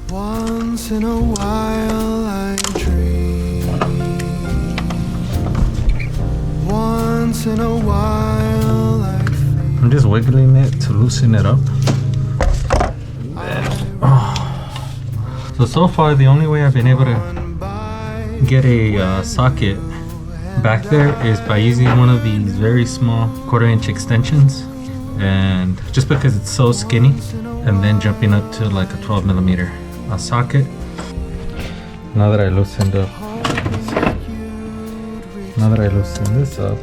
Once in a while I dream. Once in a while I think. I'm just wiggling it to loosen it up. So far the only way I've been able to get a socket back there is by using one of these very small 1/4-inch extensions, and just because it's so skinny, and then jumping up to like a 12mm socket. Now that I loosened this up,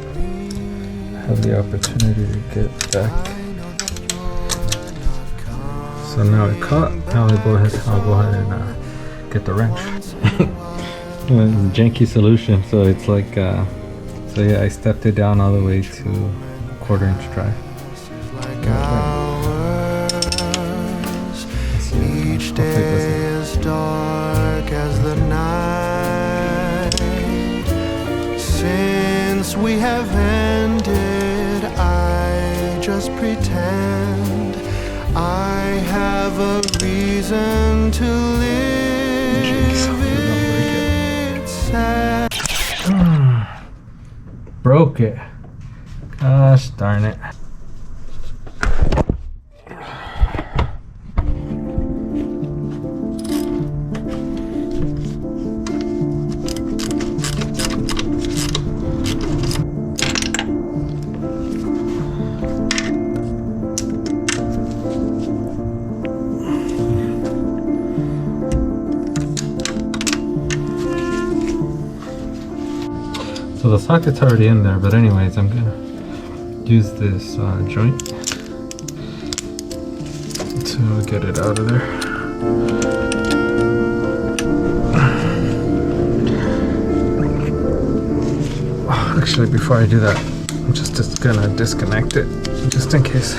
I have the opportunity to get back. So now it caught. Now I'll go ahead and get the wrench. Janky solution. So it's like, so yeah, I stepped it down all the way to 1/4-inch drive. Each day is dark as the night. Since we have ended, I just pretend I have a reason to live. It's sad. Broke it. Gosh darn it. So the socket's already in there, but anyways, I'm gonna use this joint to get it out of there. Actually, before I do that, I'm just gonna disconnect it, just in case.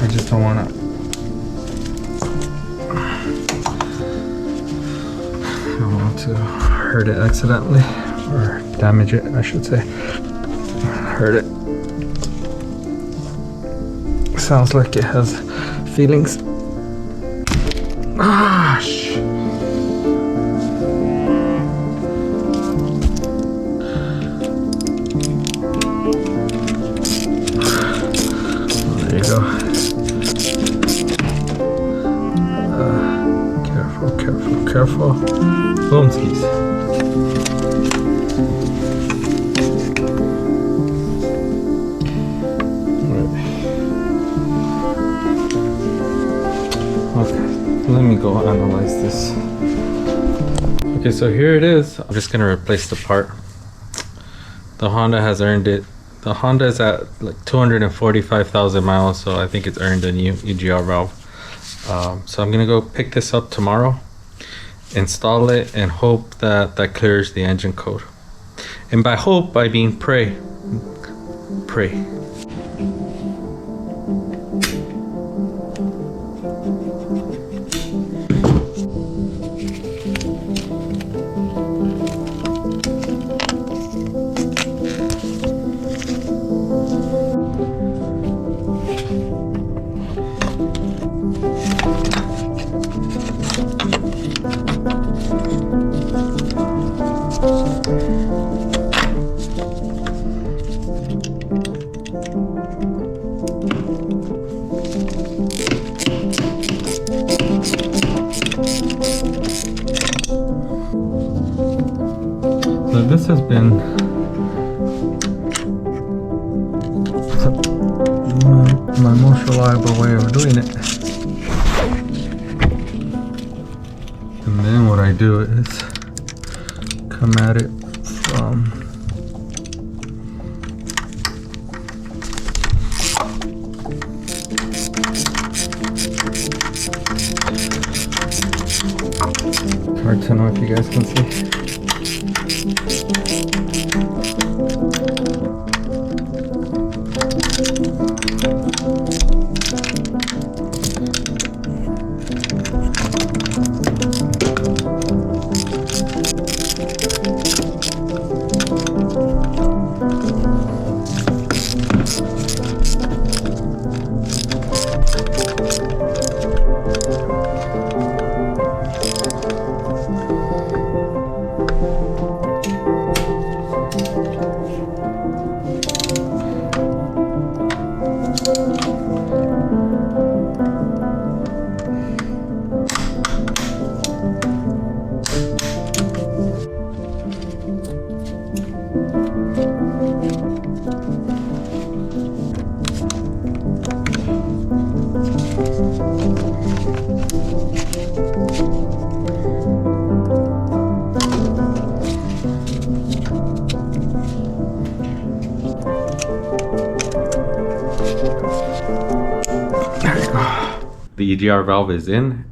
I just don't wanna. I don't want to hurt it accidentally. Or damage it, I should say. Hurt it. Sounds like it has feelings. Gosh. There you go. Careful. Boomskis. Let me go analyze this. Okay, so here it is. I'm just gonna replace the part. The Honda has earned it. The Honda is at like 245,000 miles, so I think it's earned a new EGR valve. So I'm gonna go pick this up tomorrow, install it, and hope that that clears the engine code. And by hope, I mean pray. Pray. So this has been my most reliable way of doing it. And then what I do is come at it from hard to know if you guys can see. The EGR valve is in,